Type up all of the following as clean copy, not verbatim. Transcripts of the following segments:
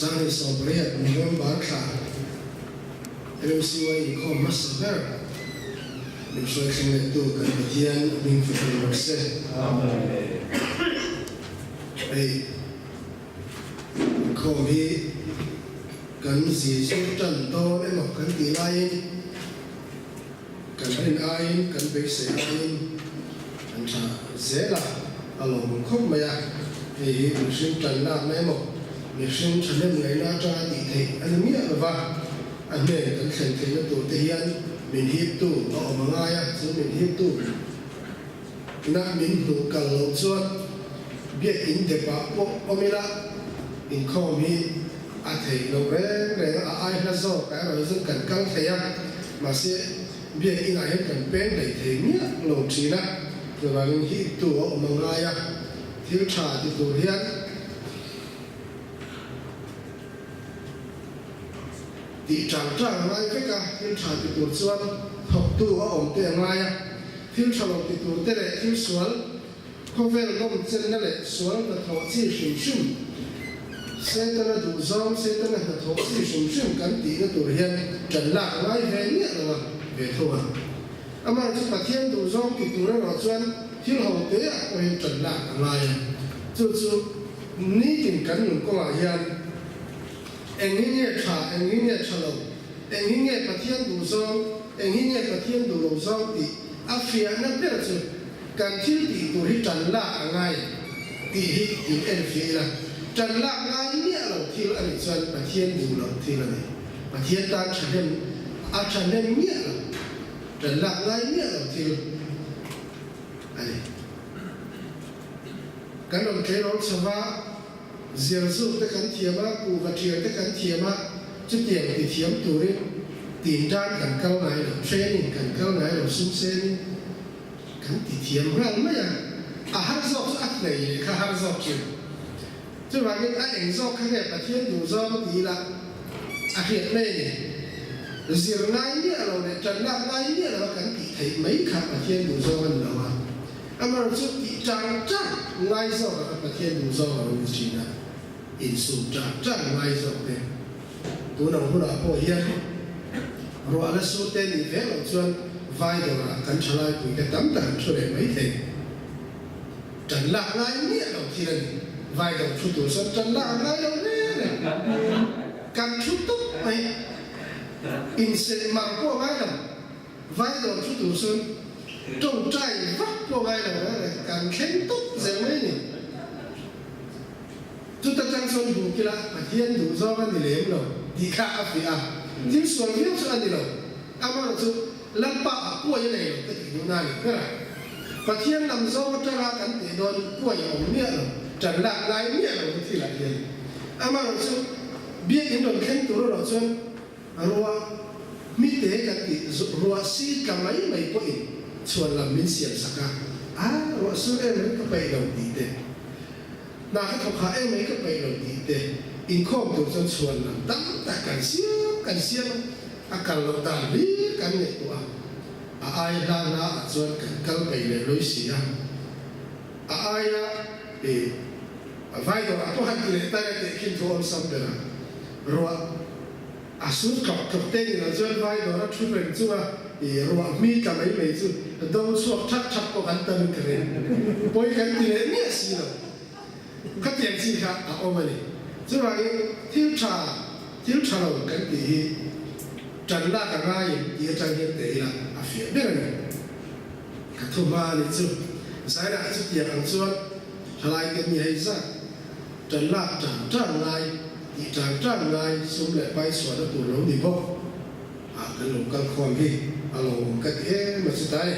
sang hi so bria November kha MCY ko masaber mình soi sinh lên tu cần hiền mình phải được sẽ đây không hi cần gì số trần to để một cần tỷ lai cần bên ai cần bên sẽ ai anh ta dễ là lòng không mà thì mình sinh trần là mấy một mình sinh trần lên người na cha thì thầy anh biết là va anh này cần thành thầy nó tu thể hiện mình hiệp tu ở mà ngay á chứ mình hiệp tu na mình tu cần lâu chuột biết in để bảo bộ omila in không hi thầy lâu rèn ai là do cái rồi dân cần căng thầy mà sẽ biết in ai cần bên để thầy nhớ lâu chỉ là rồi là mình hiệp tu ở mà ngay á thiếu trà thì tu hiện thì chẳng chẳng ngay cái cả thiếu trà thì tu xuân học tu ở ổn tiền ngay thiếu trà lộc thì tu tê lệ thiếu xuân không phải là công chân nó lệ xuân là thọ chi sùng sùng sẽ tên là đủ rong sẽ tên là thọ chi sùng sùng cắn tí nó tu hiện trần lạc ngay về nhẹ là về thôi mà chúng ta thiên đủ rong thì tu nó lọt xuân thiếu hậu tế có hiện trần lạc ngay chú ní tình cảnh những con là hiện anh nghĩ nghe trà lộc anh nghĩ nghe bát thiên đủ rong anh nghĩ nghe bát thiên đủ lộc rong thì áp phía nó biết là chú cần thiếu thì tu hi trần lạc ngay thì hi thì anh phía là trần lạc ngay nhẹ lộc thì là anh xuân bát thiên đủ lộc thì là này bát thiên ta trần lên nhẹ lộc trần lạc ngay nhẹ lộc thì anh cái đồng thế đó sao va diều giúp tới cắn thiềm á cụ vật thiềm tới cắn thiềm á chút tiền thì thiềm tủ đi tìm ra cắn câu này là training cắn câu này là sung sen cắn thì thiềm răng mấy hát dọc ắt này khá hát dọc chứ chứ mà cái ảnh dọc cái này là thiên đủ do thì là hiện này này diều ngay nhẹ rồi này trần lạc ngay nhẹ là cắn thì thấy mấy khác là thiên đủ do hơn nữa mà chút thì trang ngay sau là thiên đủ do là mình chỉ là in su trang ngay sau này tôi nói là bao nhiêu rồi là số tiền thì về là chuyện vay đồ là cần trả lại của cái tấm tàn cho để mấy thế trần lạc ngay nhẹ đầu thì là vay đồ chút tuổi xuân trần lạc ngay đâu đấy này cần chút tốt này in sẽ mặc qua vay đồ chút tuổi xuân trông trai vắt qua vay đồ đấy cần khen tốt dễ mấy này chúng ta trang xuân đủ kia là thiên đủ do cái gì lấy rồi đi khác vì thiên xuân viết cho anh đi rồi mà là chú lâm bạ của như này cái gì này cái này và thiên làm do cho ra cắn để đồn của nhà ông nghĩa rồi trần lạc lại nghĩa rồi thì lại gì mà là chú biết những đồn khen tú rồi xuân rồi mi tế cái gì rồi si cả mấy có ít xuân làm mình xiên sạc rồi xuân em mấy cái bày đầu tí thế na cái thằng khác em mấy cái bày đầu tí thế in không tụi xuân xuân làm tắm tại cần xiên cần lâu tàn lý cần này tụi ai đang na xuân cần bày để lối xí ai thì vai đồ tôi hay kể tay để kinh thô ông xong rồi suốt cặp tên là xuân vai đồ nó chút lên chú thì rồi mi cả mấy chú đâu suốt chắc có gắn tâm cái này bôi cái gì đấy nhẹ xí rồi các tiền gì khác ông này chứ là thiếu trà rồi cái gì trần lạc cả ngay thì trang hiện tế là phía bên này các thôn ma này chứ sai đã chút tiền hàng xuân lại cái gì hay ra trần lạc trang ngay thì trang ngay xuống lại bay xuống nó tụi lấu đi vô cái lồng căng khom đi lồng cái thế mà sẽ tay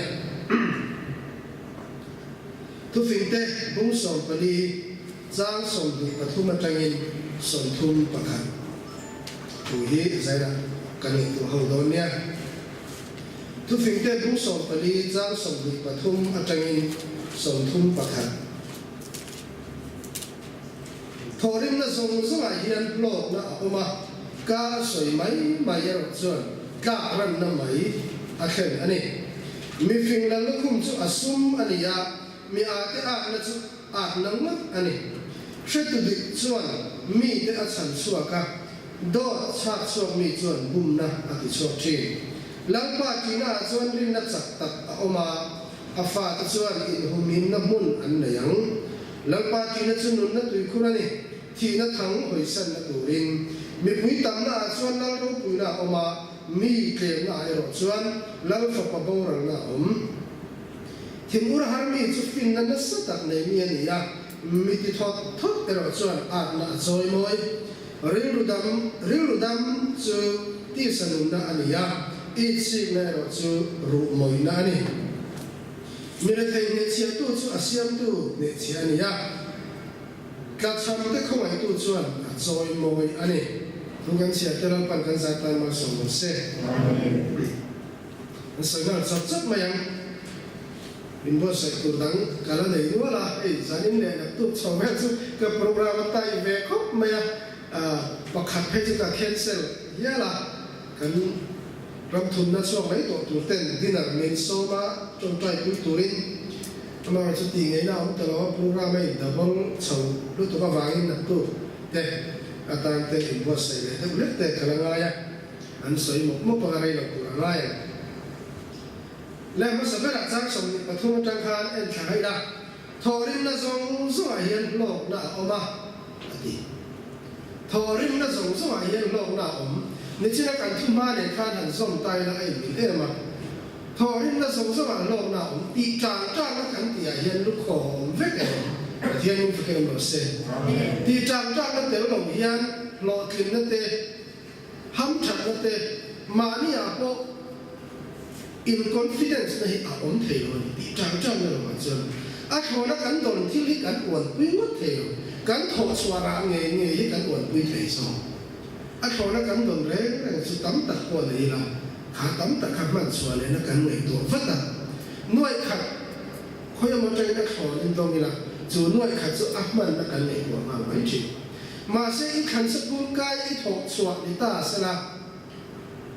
thu phim tê bung sòng và đi giang sòng đi và thu mặt trang in sòng thun bạc hạt chủ hi sai đã cái này tụi hậu đó nha thu phim tê bung sòng và đi giang sòng đi và thu mặt trang in sòng thun bạc hạt thổ đêm là sòng rất là hiền lộ là mà cá sỏi mấy giờ rồi cá rắn nó mấy khen anh ấy mi phình là lúc không chú asum anh ấy mi cái là chú nắng mất anh ấy sẽ tu được chuan mi để ăn suy cả đó chắc suy mi chuan bùm na ăn suy trên lần ba chỉ na chuan rin na chặt tạt oma afa chuan in humin na mun an nayang lần ba chỉ na chuan na tui kurani thì na thắng hồi sân na turin mi pui tam na chuan na ro pui na oma mi tlem na ai ro chuan lal fa pa borang na thimur har mi chu fin na na sa tak nei mi ani ya mi ti thot thot ero chuan at na zoi moi riludam chu ti sanum na ani ya i chi na ero chu ru moi na ani mi le thei ne chia tu chu asiam tu ne chia ani ya ka cham te khoi tu chuan zoi moi ani tungan chia te ran pan kan za tan ma so mo se so na chap mayang in bo sai tu dang kala nei nu la ei zanin le na tu so me chu ka program tai ve khop maya pakhat phe chu ka cancel ya la kan ram thun na so mai to tu ten dinner men so ma chong trai pu turin ama chu ti ngai na to lo program mai double chau lu to ka wangin na tu te atan te in bo sai le te le te kala nga ya an soi mo pa rai lo ku ra ya lẽ mà sẽ là trang sống và thu trang khan em thấy là thọ rin là giống giống hiền lộc na oma thọ rin là giống hiền lộc na nếu chỉ là cảnh thu ma để khan hẳn giống tay là em biết em mà thọ rin là giống lộc na bị trang trang là cảnh tiệt hiền lúc khổ vết em thiên nhiên phải làm gì thì trang trang là tiểu đồng hiền lọ kim là tê hâm chặt là tê mà ni à po in confidence na hi a om thei lo ti chang chang na ma chon a thona kan don thil hi kan on pui wat thei kan tho swara nge hi kan on pui thei so a thona kan don re su tam tak ko nei la kha tam tak kha man swa le na kan nei to vat ta noi khat khoi mo trai na thon in dong ila chu noi khat chu a man na kan nei ko ma mai chi ma se i khan sa pun kai i tho swa ni ta sala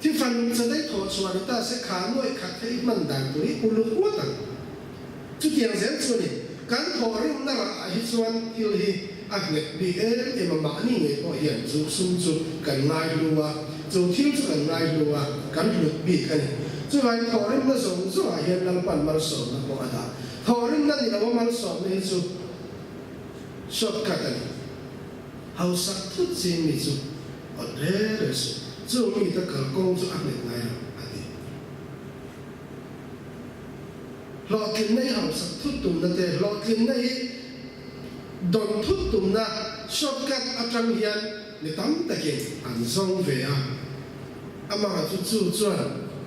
ที่ฟันจะได้ถอดสวัสดิตาเสขาหน่วยขัดให้มันดังตัวนี้อุลุกวัดจุดอย่างเช่นส่วนนี้การถอดเรื่องนั่นละฮิส่วนที่ที่อักเนบีเอเอ็มมานี่ไงพอเห็นจุดซุ่มจุดกันง่ายดูว่าจุดที่จุดกันง่ายดูว่าการหลุดบีกันจุดไปถอดเรื่องนั่นส่งจุดเห็นนั่นปั่นมาสอนนะพออาตาถอดเรื่องนั่นนี่เราว่ามาสอนนี่จุดชอบกันเอาสักทุกสิ่งนี่จุดอันเร่สุดจุดมีแต่การกงจุดอันหนึ่งไงอันนี้หลอกกินในห้องสักทุกตุ่มนั่นเองหลอกกินในดอนทุกตุ่มนะชอบกันอาจารย์เฮียนในตั้งแต่เก่งอันทรงเวียอามาจุดจุดจวน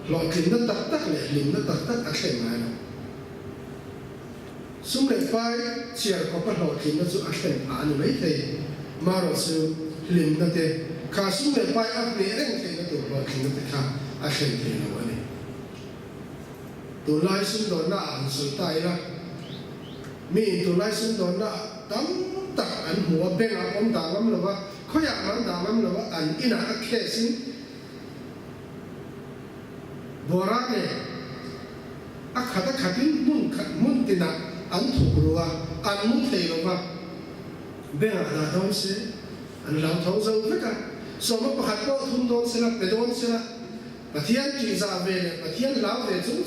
หลอกกินนั่นตักเลยลิมนั่นตักอันเข็มไงนะสมัยไปเชียร์เขาไปหลอกกินนั่นจุดอันเข็มอ่านไม่ได้มาเราซื้อลิมนั่นเองข้าสมัยไปอันนี้เองเองตัวหลอกกินนั่นเองข้าอันเข็มเองวันนี้ตัวไล่ซึ่งโดนหน้าอันสุดท้ายละมีตัวไล่ซึ่งโดนหน้าตั้งตักอันหัวเบ่งอันด่างมันหรือว่าเขาอยากมันด่างมันหรือว่าอันอินาแค่สิ่งบัวรักเนี่ยอักขัดขัดมุนตินะอันถูกรู้ว่าอันมุนเทลว่าเบ่งอันด่างเสียอันเราท้องเจ้าไม่กันสมมติขัดก็ทุ่มโดนเสียไปโดนเสียปะเทียนจีซาเวเนี่ยปะเทียนลาวเวจุ้ง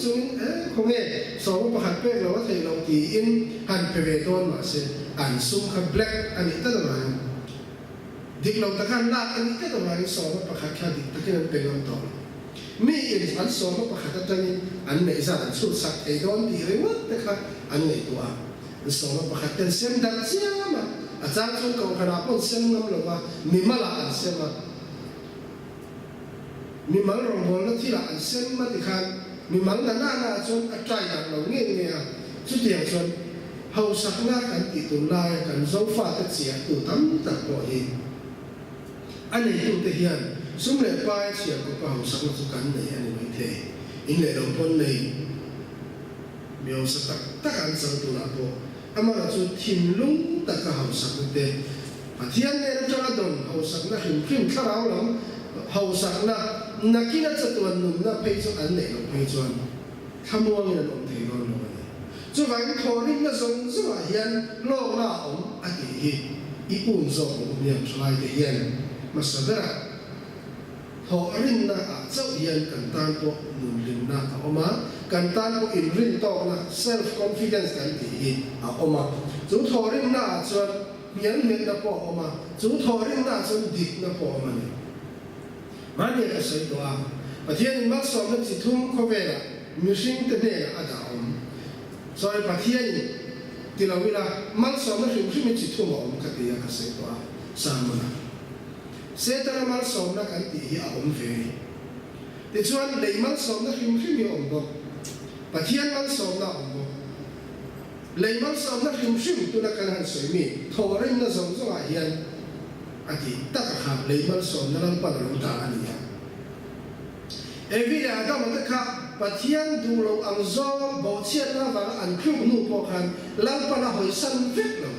คงเนี่ยสองประหัตเป้เราว่าเทเราตีอินหันไปเวโดนมาเสียอันซุ่มขับแบล็กอันนี้ตั้งแต่ไหนดิกเราตะการลากอันนี้ตั้งแต่ไหนสองประหัตแค่ดิกตะกี้นั้นเป็นลำต้นมีอีกอันสองประหัตตั้งนี้อันไหนซะอันสุดสักไอ้โดนตีเรื่องว่าแต่ค่ะอันไหนตัวอันสองประหัตเป็นเส้นดังเสียงมาอาจารย์ช่วยกองขนาดเป็นเส้นน้ำหรือว่ามีมาละอันเสียมามีมันรองบอลแล้วที่หลังเส้นมาติคันมีมันหน้าจนอัดใจดังเราเงี้ยชุดเดียวจนเฮาสักหน้ากันติดตุลายกันโซฟาตัดเสียตัวตั้มตัดปล่อยอันนี้ตัวเทียนสมัยไปเสียก็เฮาสักมาสุกันในอันนี้ไม่เท่อินเลยเราพ้นในมีเอาสักตะการสังตัวละพออามาเราจะทิ้งลุงตะการเฮาสักนั่นเองเทียนเนี่ยเราจะโดนเฮาสักนั่นขึ้นข้าวเราเฮาสักนะนักกินจะตัวนุ่มนะเพย์จอันไหนเราเพย์จวนขโมยเนี่ยเราเทเราเลยจุดวันทอริมนะสงสวายยันโลกหน้าอมอดีต iun zo ko niam thlai te hian masabera ho rin na a chau hian kan tan to nun lim na a oma kan tan ko in rin to na self confidence kan ti hi a oma chu tho rin na chuan mian met na po oma chu tho rin na chuan dik na po oma ni mani ka sai to a pathian mak som na chi thum kho ve la mishing te ne a da om soi pathian tilawila mak som na hrim hrim chi thum om ka ti ka sai to a samana setara mal som na kan ti hi a om ve ti chuan lei mal som na hrim hrim hi om bo pathian mal som na om bo lei mal som na hrim hrim tu na kan han soi mi tho rin na som zo a hian ati tak ha lei mal som na ran pa lo ta ani ya evira da ma ka pathian du lo ang zo bo chiat na wa an khum nu po khan lang pa na hoi san vek lo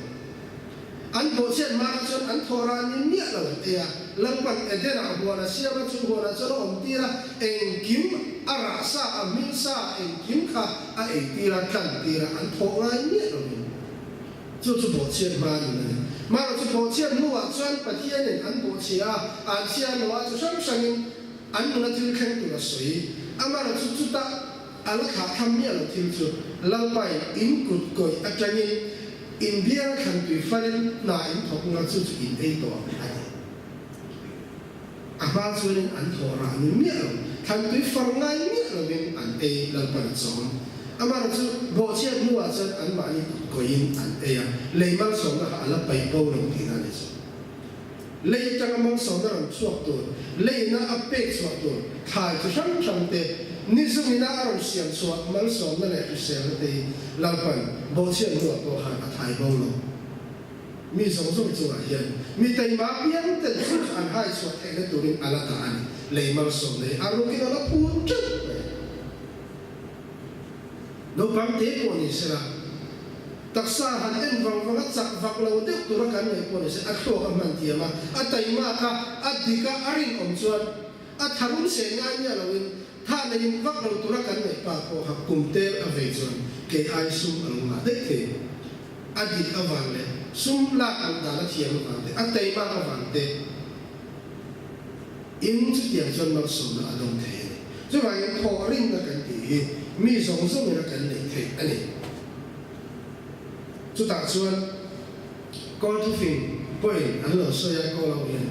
an bo chiat ma chon an thora ni ni lo ya lang pa edena bo na sia ma chu bo na cho om ti la en kim ara sa a min sa en kim kha a e ti la kan ti la an thora ni lo chu chu bo chiat ma ni ma lo chu bo chiat nu wa chuan pathian en an bo chia an chia no wa chu sang sang an na til khen tu la soi ama la chu chu ta ala kha tham mi lo til chu lang pai in kut koi atangin in bia khan tu farin na in thok na chu chu in ei to ani ama chuan an thora ni mi lo khan tu far ngai mi lo bin an ei lang pa chon ama la chu bo chiat nu wa chuan an ma ni kut koi in an ei a leimal som na ala pai po lo ti na ni lei chang mang som na ram chuak tu lei na apek chuak tu thai chu sang sang te ni zu mi na aron siam chuak mal som na le tu sel te lampan bo chian nu to ha a thai bo lo mi song song chu a hian mi tai ma pian te chu an hai chuak te le tu rin ala ta ani lei mal som le aro ki na pu chu no pam te ko ni sera taksa han en wang wang chak vak lo de tu ra kan nei ko ni se a tho ka man ti ma a tai ma ka a dika arin om chuan a tharun se nga nya lo in tha nei in vak lo tu ra kan nei pa ko ha kum te a ve chuan ke ai sum alo ma de ke a dik a wang le sum la an da la thiam ma te a tai ma ka wang te in chu tiang chuan ma sum na along the chu wa in tho rin na kan ti mi song song na kan nei the ani chú ta chuan con thu phim bơi anh lo soi ai con lo yên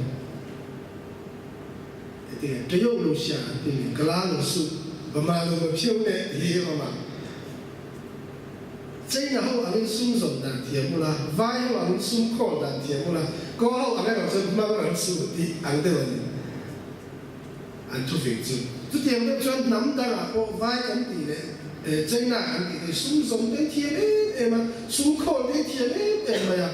thì cái dấu lục xả thì cái lá lục su và mà lục phiêu nè thì mà真然后anh sung rộng đàn thiệp mu la vai hậu anh sung khổ đàn thiệp mu la có hậu anh làm cho mà anh su thì anh đây là anh thu phim chú tiền đó chuan nắm ta là có vai cái gì đấy真那安迪松松的天诶嘛，松口的天诶嘛呀，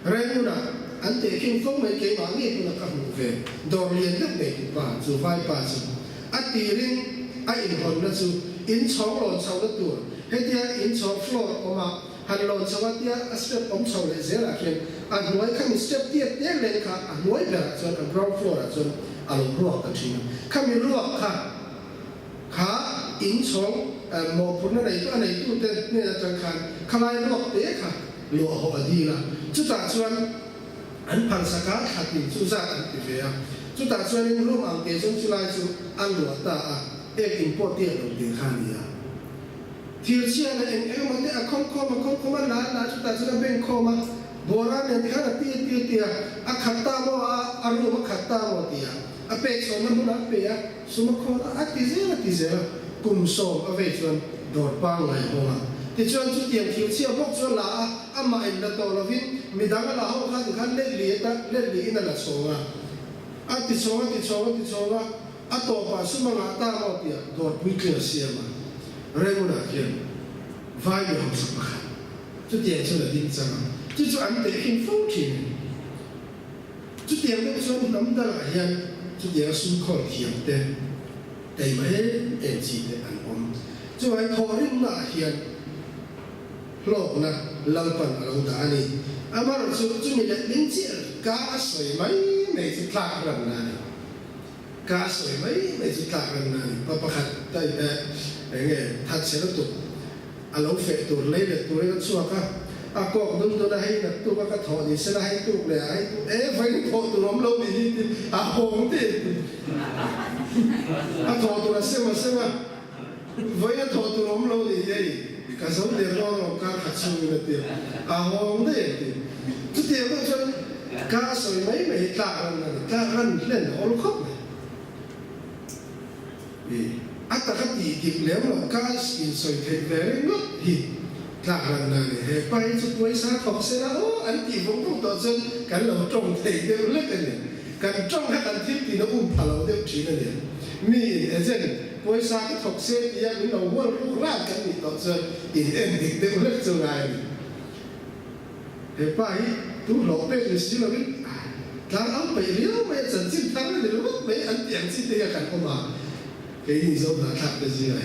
然后呢，安迪听风没给忙也不能干不费，多年都没不办，就快办成。啊，第零啊，银行那就银厂乱炒得多，那啲银厂 floor 我嘛，还乱炒啊啲啊 step 咁炒嚟些啦，佢啊我看 step 啲啲嚟卡啊我嚟就啊 ground floor 啊就啊落 block 嘅添，看咪落卡卡银廠。หมอพูดอะไรก็อะไรตู้เต้นเนี่ยจังคันขลายหลอกเตะค่ะหลวงหัวดีละจุดตัดส่วนอันพันสกัดขัดติดจุดซาอันติเฟียจุดตัดส่วนนี้รูปอังเกจงจุลายจุอันหลวงตาเอ็กอินพอร์ตเตียลงตีข้านี่อ่ะที่เชื่อในเอ็งมันเนี่ยคอมมันล้าจุดตัดส่วนเป็นคอมาโบราณเนี่ยที่ข้าตีอะขัดตามว่าอารมณ์ขัดตามว่าตีอะอะเป็ดส่วนนั้นมันเปียสมคออะติเซกุมโซเอาไว้ชวนโดดป้างไหลหัวที่ชวนชุดเตียงผิวเชี่ยวพวกชวนหลาอามาอินละโตเราวินมีดังละห้องขันเล่นลีนั่นละโซงอ่ะติโซงอ่ะต่อไปสุมาตาเราเตียโดดวิ่งเกลือเสียมาเรื่องนั้นเกี่ยวไฟอยู่ห้องสมัครชุดเตียงชวนละดิ้งจังที่ชวนอันเด็กหินฟุ้งขินชุดเตียงก็ชวนน้ำตาไหลยันชุดเตียงสุ่มคอเทียมเต้แต่ไม่เอ็นจีในอันอมจะไว้ทอริมนาเฮียนโลกนะลังปันเราด่านี่อามาเราจะมีเด็กลิ้นจีกาสวยไหมไม่จะคลาดกันนะนี่กาสวยไหมไม่จะคลาดกันนะนี่ปะขัดได้เงี้ยทัดเสร็จแล้วตัวเราเฟะตัวเล็กตัวเล็กชั่วก็ cọc đúng tôi hay là tôi có cái thọ thì sẽ hay tôi để hay phải thọ tôi lắm lâu thì hồng thì thọ tôi là xem mà với thọ tôi lắm lâu thì vậy cả sống tiền lo là cả hạt sôi là tiền hồng thì chút tiền đó cho cả sôi mấy ta ăn lên nó lúc khóc này vì ta cái gì thì nếu mà cả sôi thì về nó thì là lần này hệ bay chút quấy xa học sẽ là anh thì cũng không tỏ chân cái lẩu trồng thì đều lết cái này cái trong các anh thiết thì nó phá lẩu đều chỉ cái này mi ở trên quấy xa cái học sẽ thì anh nó quên lúc ra cái gì tỏ chân thì em thì đều lết cho này hệ bay tú lẩu bên thì xí là biết thằng ông bị liếu mấy trận chiến thắng thì lúc mấy anh tiền xin thì cái con mà cái gì giống là thật cái gì này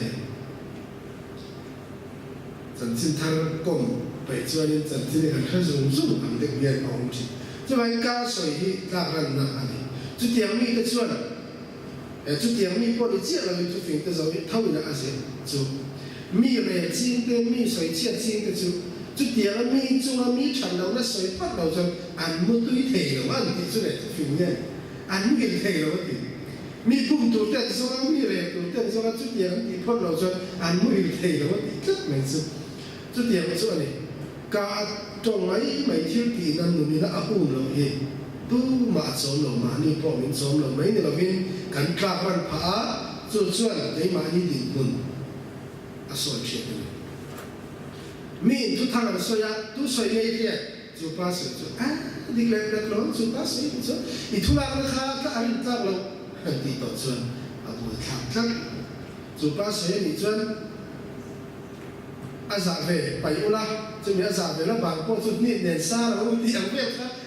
真正他讲被做人真正的很融入他们的眼光去，这玩加水大干那里，这点米的做，这点米过了接了就平的时候，他为了那些做米来金的米水切金的做，这点米做了米产了那水不了就按木堆提了，按地出来就平的，按木给提了的。米不多的时候米来多的时候，这点地不了就按木给提了的，这没错。这点说呢，家中每天地那农民那阿公老爷都马走了嘛，你报名走了，每年那边赶大班爬，就算你马你离婚，说些的，米都他们说呀，都说那天就把水就你来了就把水就，你突然那他安到了，地到转，不他就把水你转。อาvề bảy u la cho mình về nó bằng qua chút nhẹ nhàng xa là ưu tiên biết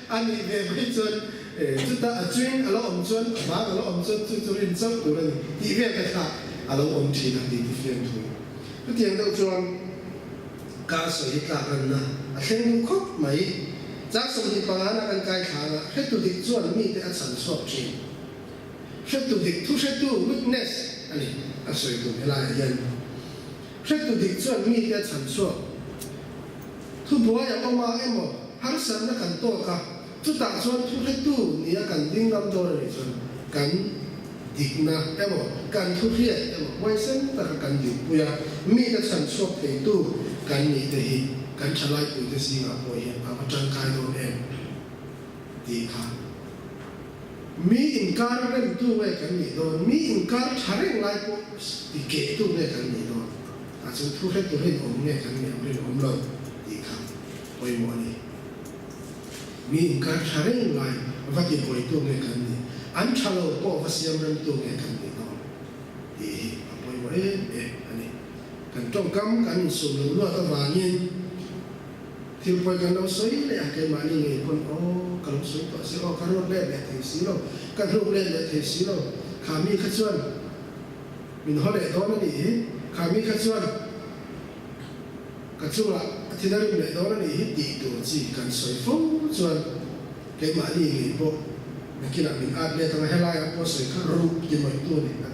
anh đi về với chân chúng ta chuyên ở ông chân má ở ông chân tôi liên chấp của mình đi về cái khác ở ông chỉ là đi phiền thôi cái tiền đâu cho cá sấu cả gần na xem khóc mấy giá số thì bằng anh ăn cái khá là hết tụi địch chuẩn mi để ăn sản xuất chi hết tụi địch thu hết tụi witness anh ấy sợi tụi cái là dân rất tụi địch chuẩn mi để sản xuất thu bùa yang ông mà em mà hắn sản nó cần to cả chú ta chuẩn thu hết tụi ni cần đinh năm đô này chuẩn cần địch na em mà cần thu hết em mà quay sen ta cần địch bùa mi để sản xuất thì tụi cần mi để cần trả lại tụi để xin ngọc bùa hiện mà trang khai đồ em đi khá mi ingkar kan tu we kan ni do mi ingkar thareng lai ko ti ke tu we kan ni do a chu thu he tu he om ne kan ni om lo ti kha oi mo ni mi ingkar thareng lai va ti oi tu we kan ni an chalo ko va siam ram tu we kan ni do ti oi mo ani kan trong kam kan su lo ta va ni thì bây giờ nó sấy lại cái mà đi nghề con cái nó sấy tọt sấy cái nó lên lại thành xí đâu cái nó lên lại thành xí đâu khả mi khát xuân mình hỏi lại đó nó đi khả mi khát xuân cái chung là thì nó lại đó nó đi đi đồ gì cần sấy phun xuân cái mà đi nghề bộ mình kia là mình ăn lên thằng hay lại có sấy khát rú gì mà tu này là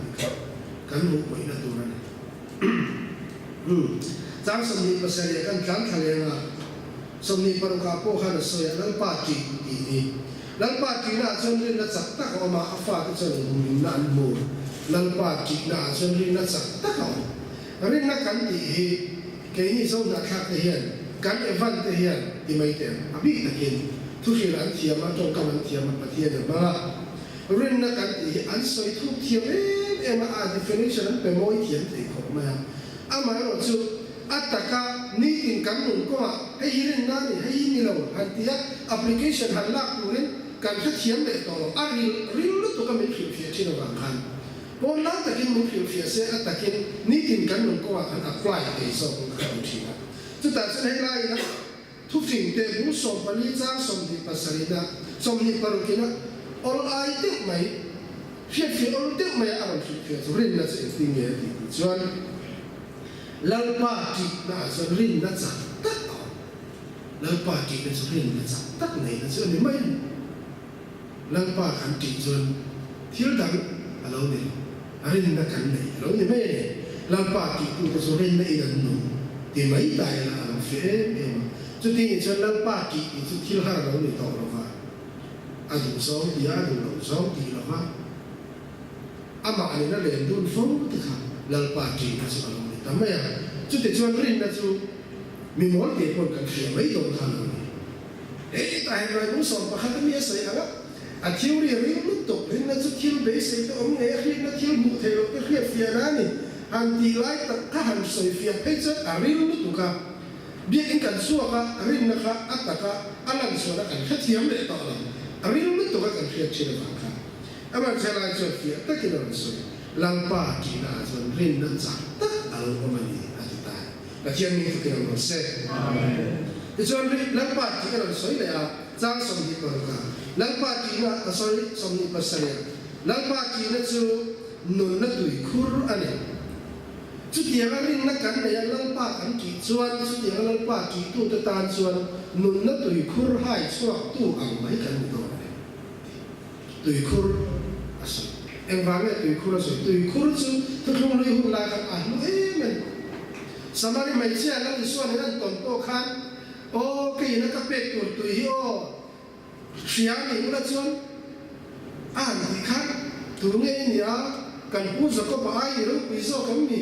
cái rú mấy là tu này trang sử dụng cái sấy cái trang thay là sông ni paru kapo khana soya lalpa ki ni lalpa ki na chon rin na chak tak o ma afa ta chon min na mo lalpa ki na chon rin na chak tak o rin na kan ti hi ke ni so na khak te hian kan evan te hian ti mai te abi ta kin thu hi ran thiam ma tong kam thiam ma pathian ma rin na kan ti an soi thu thiam em a definition pe moi thiam te ko ma ama ro chu ataka ni tin kan nun ko hay hirin na ni hay ni lo han tia application han lak nuin kan kha thiam le to a ril lu to ka min phiu phia chi lo wang han bon la ta kin min phiu phia se atakin ni tin kan nun ko han apply te so ko ka chi na chu ta se hay lai na thu phing te bu so pa ni cha som di pasari na som ni paru kina all I think mai phia phia all think mai a phia so rin na se tin ye ti chuan lalpa ki na so rin na cha tak lalpa ki na so rin na cha tak nei na so ni mai lalpa kan ti chon thil dang alo ni rin na kan nei alo ni mai lalpa ki tu so rin na i dan nu ti mai dai la alo fe em cho จุดที่ชนลังป้ากีจุดที่ห้าเราหนีต่อเราว่าอาดุสองตีอาดุเราสองตีเราว่าอามาอันนี้นั่นเรียนดูฟ้องติค่ะลังป้ากีนั่นสุดเราเนี่ยทำไมอ่ะจุดที่ชนรินนั่นสุดมีหมอนเกี่ยวกับการเขียนไม่ตรงทางเลยแต่เห็นไรผมสอนประคับมีอะไรอ่ะอาทิวเรียนรู้ตกเห็นนั่นสุดทิวเบสต์อมเงี้ยเรียนนั่นทิวบุเทโลก็เรียนฟิอานานี่อันที่ไล่ตัดข้าหันสวยฟิอาเพจอาริรู้ตุกะเบี้ยอินกันสัวค่ะรินนะคะอัตตะค่ะอันนั้นสัวนักกันแค่เทียมเลยต่อละอาริรู้ตุกะกันเรียนเชื่อฟังค่ะอามันเชื่อไรเชื่อฟิอาตะกินอะไรสัวลังป้ากีน่าจนรินนั่นจักตักอารมณ์มันนี่อาทิตย์แต่เชื่อมีทุกอย่างมันเสร็จที่ชวนลังป้ากีน่าสวยเลยอ่ะจ้างสมดีกว่าค่ะลังป้ากีน่าสวยสมดีกว่าเสียลังป้ากีน่าจูนุนนัดดุยคูรุอันนี้จุดเดียวกันรินนักกันเนี่ยลังป้ากันกีชวนจุดเดียวกันลังป้ากีตู้ตะตานชวนนุนนัดดุยคูรุให้ชวนตู้อ่างไม่กันตัวเลยดุยคูรุอาศัยเอ็งฟังเนี่ยดุยคูรุอาศัยดุยคูรุจูทุกคนเลยหุ่นลายกันอ่านมันสมัยไม่เชื่อแล้วที่ส่วนนั้นตอนโตขันโอ้กี่นักเป็ดตัวตุยโอเสียงนี่มันชวนอ่านที่ขันตัวเงี้ยเนี่ยกันพูดสักก็ไปรู้ปีโซกันมี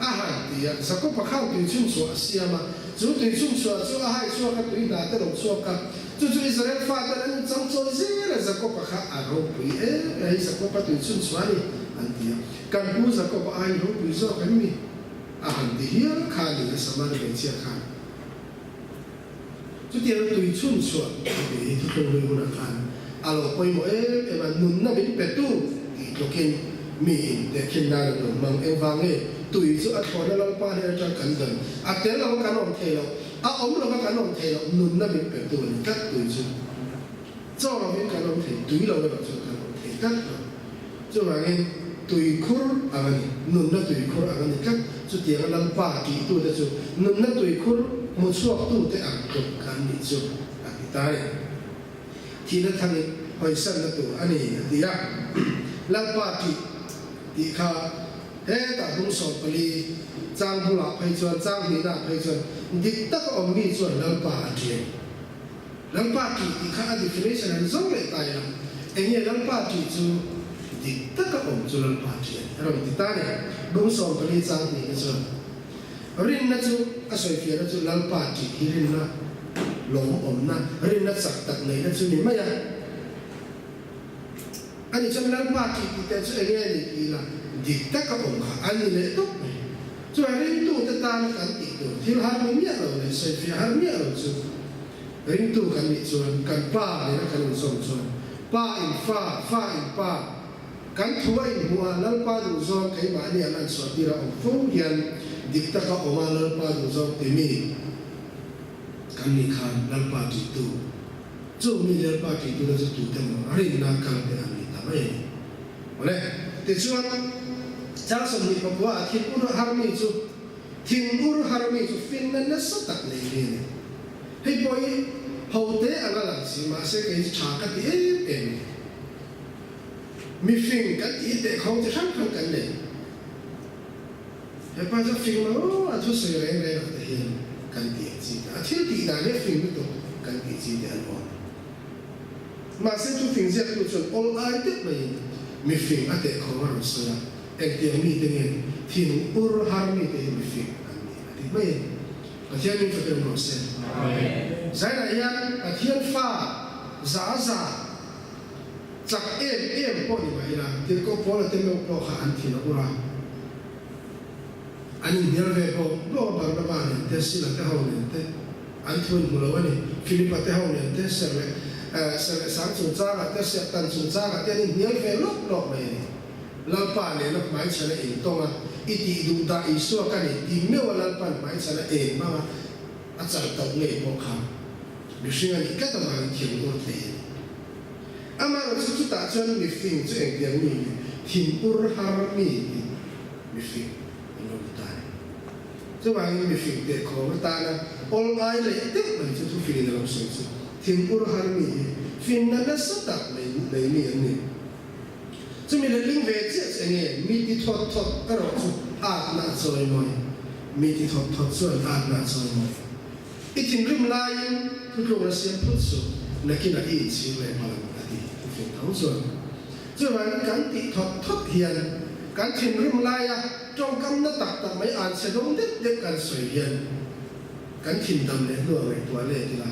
อาหารที่สักก็ไปข้าวตุยชุ่มสัวเสียมาจู่ตุยชุ่มสัวจู่อาหารสัวกันตุยด่าตลกสัวกันจู่อิสราเอลฟ้าตอนนั้นจังโซ่เสียแล้วสักก็ไปข้าวอารมณ์ปีไอ้สักก็ไปตุยชุ่มสัวนี่อันที่กันพูดสักก็ไปรู้ปีโซกันมีอาหารที่เฮียข้านี่สมัยเป็นเชียร์ข้าจุดที่เราตุยชุ่มสัวที่ทุกคนรู้นะครับอาลูกไปหมดมันนุ่นน่ะเป็นเป็ดตู้ที่ตัวกินมีแต่กินได้แล้วมันเอ็งฟังตุยจู่อัดพอแล้วเราป้าเนี่ยจะกันเดินอัดเดี๋ยวเราก็กันอมเทเราอมเราก็กันอมเทเรานุ่นน่ะเป็นเป็ดตู้นี่กัดตุยจู่เจ้าเราเป็นกันอมเทตุยเราก็จะกันอมเทกัดจู่ว่าตุยคูร์อะไรนุ่นน่ะตุยคูร์อะไรนี่กัดจุดที่เราป้ากี่ตู้แต่จู่นุ่นน่ะตุยคูร์มุสวกตู้แต่อัดตกกันนี่จู่อัดตายที่นั่นทางนี้หอยสันนั่นตัวอันนี้ที่ยากลังป้ากี่ที่ข้าแต่บุญสอบไปลีจางบุหลับให้ชวนจางมีนาให้ชวนดิตตักอมมีชวนลังป้าเจียลังป้ากี่ที่ข้าดิฟิเนชันนั้นส่งเลยตายละเอ็งเนี่ยลังป้ากี่จู่ดิตตักอมจู่ลังป้าเจียเราดิตาเนี่ยบุญสอบไปลีจางมีนะชวนรินนะจู่อาศัยเฟียนะจู่ลังป้ากี่ที่รินนะหลงอมนะรินนะสักตักเลยนะจู่นี่ไม่ยังอันนี้ฉันลังป้ากี่ที่แต่จู่เอ็งเนี่ยนี่ละดิตตักอมค่ะอันนี้เลยตุ๊กจู่รินตู้ตะตานกันอีกตัวที่หาไม่มีอะไรเลยใส่เฟียหาไม่มีอะไรจู่รินตู้กันนี่ชวนกันป้าเนี่ยนะกันส่งชวนป้าอินฟ้าอินป้ากันทัวอินหัวลังป้าดูซองใครมาเนี่ยนั่นสวดที่เราฟุ้งยันดิตตักอมมาลังป้าดูซองที่มีกันนี่ขันลังป้ากี่ตู้จู่มีลังป้ากี่ตู้แล้วจะตู้เต็มรินนักการเป็นอันนี้ทำไมโอเคแต่ชวนจ้าสมนิปว่าทิ้งอุรหารมีจู่ทิ้งอุรหารมีจู่ฟินนั่นน่ะสักตักเลยเนี่ยให้บ่อยเขาเตะอะไรล่ะสิมาเสกไอ้ชากัดเอ็มมีฟินกัดเตะเขาจะทำกันเลยให้ป้าจะฟินมาโอ้อาทุกสิ่งแรงแต่เห็นกันตีจีอาทิตย์ที่นั่นเนี่ยฟินไม่ตกกันตีจีเดียนอ่อนมาเสกทุกฟินเสียทุกส่วน all I did ไม่มีฟินอาเตะเขาว่าเราเสียเอ็กเดียมีแต่เงินทิ้งอุรหารมีแต่มีฟินอันนี้ที่ไม่อาทิตย์นี้จะเป็นเราเสียใช่ไหมยังอาทิตย์ฟ้าจ้าจากเอ็มพวกนี้มาอีกแล้วที่ก็พอแล้วที่เราพอขาอันที่เราอุราอันนี้เดี๋ยวเราพอโลกบางประมาณเนี่ยเทสิลาเท่าเนี่ยเทอันที่มันมูลวันนี้ฟิลิปปินส์เท่าเนี่ยเทเซเลสังสุนทราเทเซตันสุนทราเทนี่เดี๋ยวเราโลกเลยลังป้าเนี่ยเราหมายถึงเองตรงอ่ะอิติดูตาอิสุอากันเนี่ยที่เมื่อวันลังป้าหมายถึงเองมาอาจารย์ตัวเนี่ยบอกเขาดิฉันนี่ก็ต้องมาเขียนตัวเองอามาเราสุดท้ายจนมีฟิล์มจะเองเดียวนี่ทิ้งอุรหารมีฟิล์มเราตายจะว่ามีฟิล์มเด็กของตานะ all I เลยเด็กมันจะทุกฟิล์มเราสนใจทิ้งอุรหารมีฟิล์มนั้นสักตักเลยมีอันนี้จะมีเรื่องเวทีอย่างเงี้ยมีที่ทอดก็เราสุดอาบน้ำซอยหน่อยมีที่ทอดส่วนอาบน้ำซอยหน่อย ít thình rim lai thu trục là xem phút số là khi là ít xíu lại mà là đi phiền thấu rồi cho nên cán tị thuật thoát hiền cán thình rim lai trong cam nó tập mấy an sẽ đúng đích để cán soi hiền cán thình đầm lên luôn này tuổi lên thì là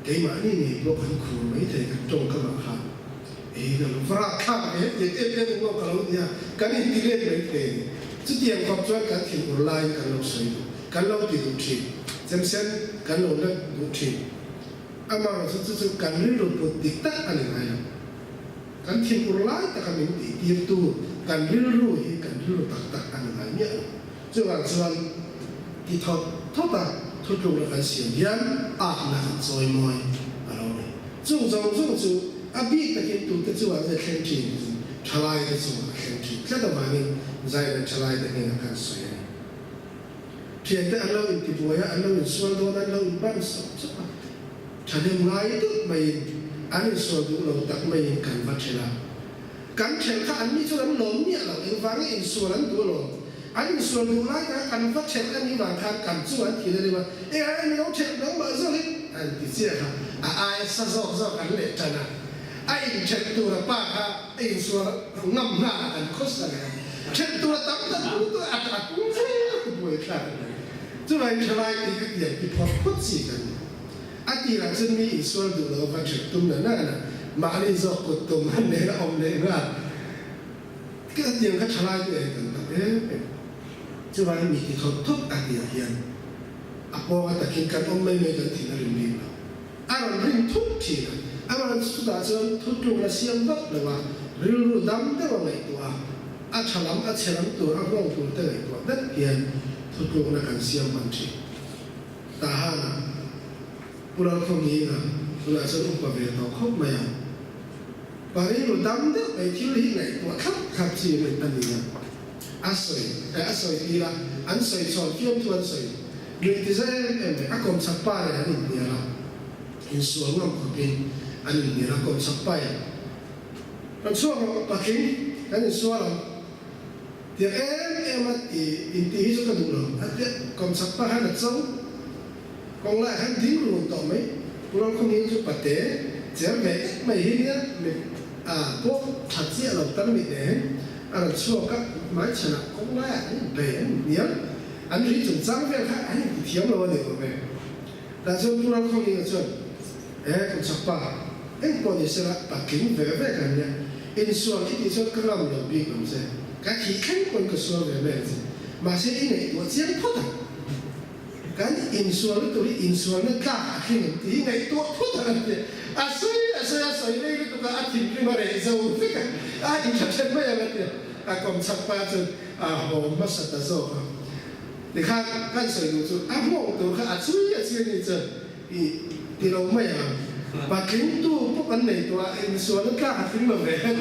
cái mà này bộ phận khử mấy thầy trong các bạn khác cái phá khác ấy cái nó cái lâu nha cái này đi lên mấy thầy chút tiền còn cho cái thìn online cái lâu sấy cái lâu thì đủ chi xem cái lâu đó đủ chi mà chút cái này rồi bộ tích tắc anh này cái thìn online ta cái mình đi tiếp tu cái này rồi cái này rồi tắc anh này nhá cho nên thì thoát ta thu chung là cái xiêm hiền là rồi mồi ở đâu này chung biết là cái tụi cái chỗ là khen chim trả lại cái chỗ là khen chim cái đó mà mình giải là trả lại cái này là cái sợi chuyện đó anh lâu in thì bùi anh lâu in xuân đó anh lâu in ban sớm trả thêm ngay tức mày anh in xuân cũng lâu tắc mày cần vật chế là cần chế khác anh đi cho anh lớn nhẹ là anh vắng in xuân anh tuổi rồi anh in xuân cũng lại cái cần vật chế anh đi vàng khang cần cho anh thì đây mà anh đâu chế đâu mà rồi anh thì chia ha ai sao anh lệ chân à ai chết tu là ba ha ai xua ngâm na anh khó sao này chết tu là tắm tu cũng thế cũng bồi khác cho nên trở lại thì cái điểm bị phật phật gìกันanh chỉ là chân mi xua tu là văn chết tu là nè mà anh do cột tu anh này là ông này là cái điểm cái trở lại thì cần tập đấy cho nên mình thì không thốt anh điểm hiền bỏ cái kinh căn ông mấy cái thì nó liền liền anh riêng thốt thì anh sudah jadi tujuh nasiam tak lepas, rilu dam tu orang itu acalam tu orang tu tu itu, dan kian tujuh nak nasiam manci, tahan, pulau kami na, pulau serup pakai tau kau maya, rilu dam tu itu lih naik tu, kap si naik tadi ya, asoi kira, ansoi soal kian tu ansoi, duit saya aku sampai hari ni lah, insual ngam kapin. Anh nhìn nó còn sắp bay, còn số họ bạc kính, cái này số là, thì em in tí cho cái đủ rồi, anh biết còn sắp bay hay là xấu, còn lại hắn thiếu luôn tao mấy, tôi không nhìn cho bạc tế, chỉ về mấy hình nhá, mình có thật sự là tao bị để, anh số các máy chợ cũng lại về nhớ, anh chỉ chuẩn sáng về khác anh thiếu rồi để về, là cho tôi không nhìn cho, còn sắp bay anh còn gì sẽ bắt kính về cái này in xuân thì cho các làm được việc làm gì cái khi anh còn cái xuân về gì mà sẽ in này tôi sẽ thoát cái in xuân nó cả khi tí này tôi thoát rồi soi đây cái tôi ăn thịt nhưng mà để dầu thế cả in chặt mấy cái này còn sắp ba chứ hồ mất sạch ta rồi thì khác cái soi đồ chứ mong đồ khác suy như thế thì đâu mấy bà kính tu bốc anh này tôi in xuân nó cả kính mà về hết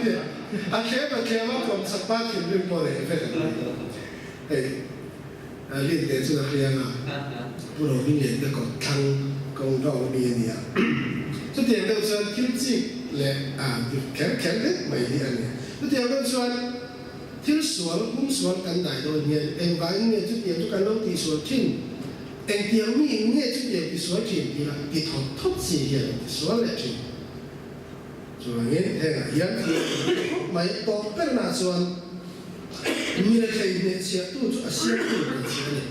rồi thế mà còn sắp ba kính đừng bỏ để về cái liên hệ cho cái này bữa đầu mình liên hệ còn thăng công đạo mình này cho tiền đâu cho kiếm gì lệ kén đấy mấy cái này cho tiền đâu cho thiếu xuân cũng xuân cảnh đại đôi nghe em vài nghe cho tiền cho cái lâu thì xuân chín em tiếng mi nghe chút gì thì số chuyện thì là bị thốt gì hiện số lệ chuyện rồi nghe thế là hiện thì mấy to cái nào xuân mi là thầy nên sẽ tu cho sẽ tu được thế này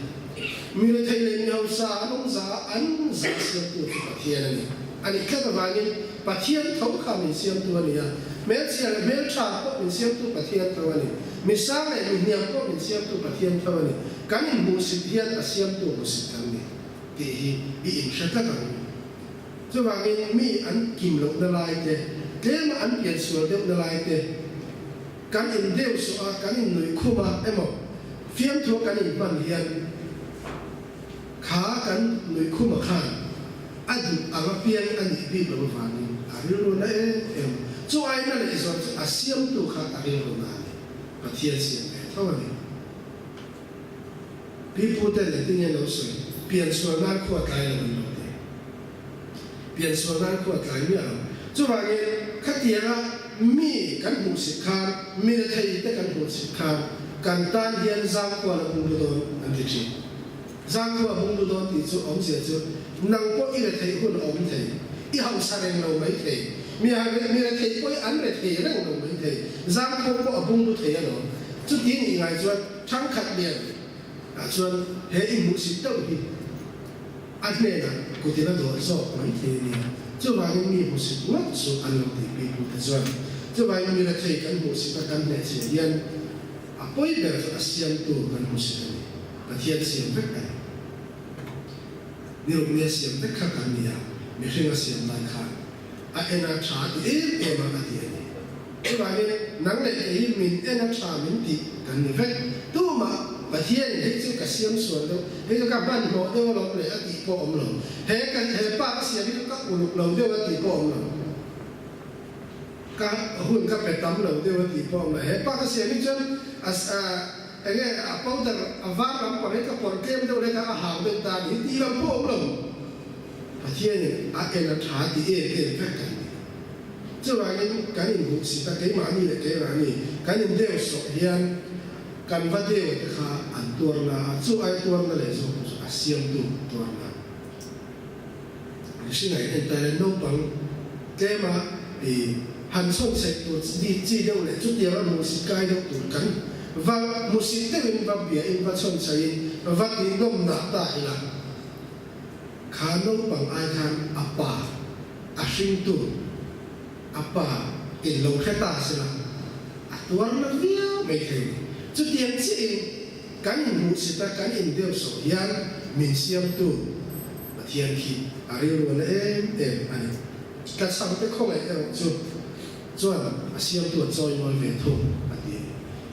mi là thầy nên nhau sa nông sa ăn sa sẽ tu cho thế này anh cái cái vài người bắt thiên thấu khám mình xem tu này à mấy sẽ là mấy cha có mình xem tu bắt thiên thấu này mình sáng này mình niệm có mình xem tu bắt thiên thấu này cái mình muốn sự hiện là xem tu muốn sự thì bị in sát các bạn, cho vào cái mi ăn kim lục đa lai thế mà ăn biển sủa đa lai cái in đeo sủa cái in người khu mà em bảo phiếm thua cái in văn hiền khá cái người khu mà khá anh phiền anh bị bảo vàng anh luôn đấy em cho ai nó lại rồi xem tu khá anh luôn này và thiên xem thôi mà bị phụ tên là tiếng Anh nói sủi biển xuân nan khuất lại là mình nói biển xuân nan khuất lại như nào cho vậy khách tiền là mi cán bộ sĩ khang mi là thầy tới cán bộ sĩ khang cán tan hiền giang qua là cùng đồ anh chị giang qua bung du don thì chú ông sẽ chú năng có ít là thấy hơn ông thấy ít hậu sa đen lâu mấy thấy mi là thấy có ăn là thấy năng lâu mấy thấy giang không có bung du thấy rồi chú tiếng gì ngày chú thắng khát liền chú hệ im mũi xịt đâu đi anh này là cụ thể là đồ sọ mấy thấy đi chú vài người mi mũi xịt mất số ăn lâu thì bị cụ thể chú vài người là thấy cái mũi xịt cái này sẽ điên bây giờ cho ASEAN tu kan musim ini, katian ASEAN tak kan, ni rupanya ASEAN tak kan dia, mesti ASEAN tak kan, ena cah di mana dia ni, sebabnya nang leh min ena cah min di kan ni fek, tu mah katian ni itu kasihan suan tu, itu kapan mau dia orang leh ati po om lo, kan pak ASEAN itu kat uluk lo dia ati po om lo. Các hôn các bè tắm lâu đều thì phong này hết bác cái xe đi chân anh nghe bao giờ vác lắm còn đấy các bọn kem đâu đấy các hàng bên ta thì đi làm phong lâu và thiên anh là trả thì cái phép cái chứ là cái này cũng chỉ ta cái mà như là cái này cái này đều sổ hiền cần phải đều cái khá ăn tuần là chú ai tuần là để dùng ASEAN tuần là cái này anh ta lên nấu bằng cái mà thì hành xong sạch tụt đi chi đâu lại chút điều là một sự cai đâu tụt cắn và một sự tế in và bìa in và xong sạch và thì ngâm nã đại là khá nông bằng ai khăn apa sinh tụt apa in lâu khét ta sẽ là tuần là viêu mấy thế chút tiền chỉ cắn một sự ta cắn in đều sổ hiền mình xem tụt và thiên khí ở đây luôn em anh cái sao cái không phải em chút cho ASEAN tu chơi mọi việc thôi,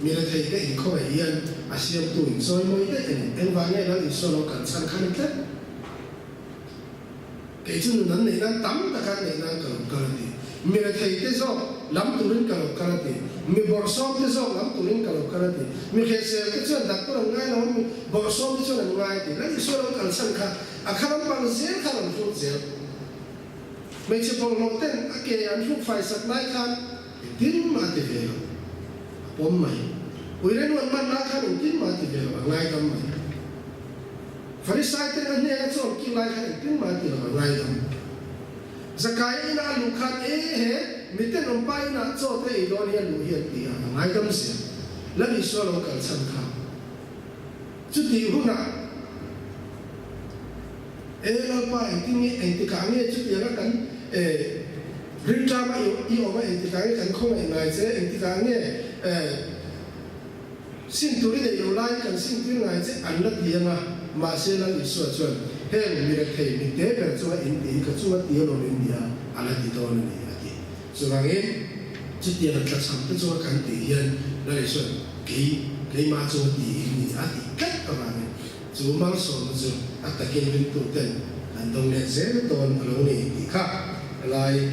mình là thấy cái không phải yên ASEAN tu chơi mọi cái em vang nghe nói số lượng cần sang khăn thế, cái chuyệnนั้นnàyนั้นtắm ta cái nàyนั้นcái gì, mình là thấy cái số lắm tu lên cái gì, mình bỏ số cái số lắm tu lên cái gì, mình khi xem cái chuyện đặc biệt ngay là mình bỏ số cái chuyện ngay thì lấy số lượng cần sang khăn, khăn bằng giấy khăn bằng phút giấy mấy chiếc bông lông tên cái anh chụp phải sạch lại khăn tin mà thì về bom mày ui đếnวันมันlá khăn tin mà thì về ngay tâm mày phải sai tên anh nghe cho kêu lại khăn tin mà thì về ngay tâm zakai ina lu khăn he mình tên ông pai na cho thế đó ni lu hiền thì ngay tâm sẽ lấy đi số lâu cần sang khăn chút điều hung nào là pai thì cả nghe chút điều là cần riêng ra mà yêu mà thì cái không phải ngày sẽ thì cái nghe xin tuổi để yêu lại cần xin tuổi ngày sẽ ăn đất gì mà sẽ là bị sửa chuẩn hay mình được thấy mình thế về cho anh thì cái chỗ tiền rồi mình đi ăn đất gì đó này vậy cho nên chỉ tiền là cái sản phẩm cho cái tiền là để sửa cái mà cho tiền thì ăn thì cách các bạn chú mang số cho ăn tại cái bên tụ tiền anh đồng net dễ cái tuần lâu này thì khác lại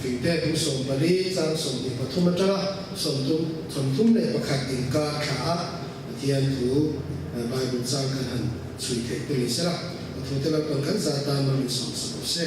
phim thế cũng sống bali trang sống thì bắt thua mất ra sống thum này bắt khát tình cả khá thiên thủ bài bút trang cái hành suy thế từ lý sẽ là bắt thua thế là còn khán giả ta mà mình sống sẽ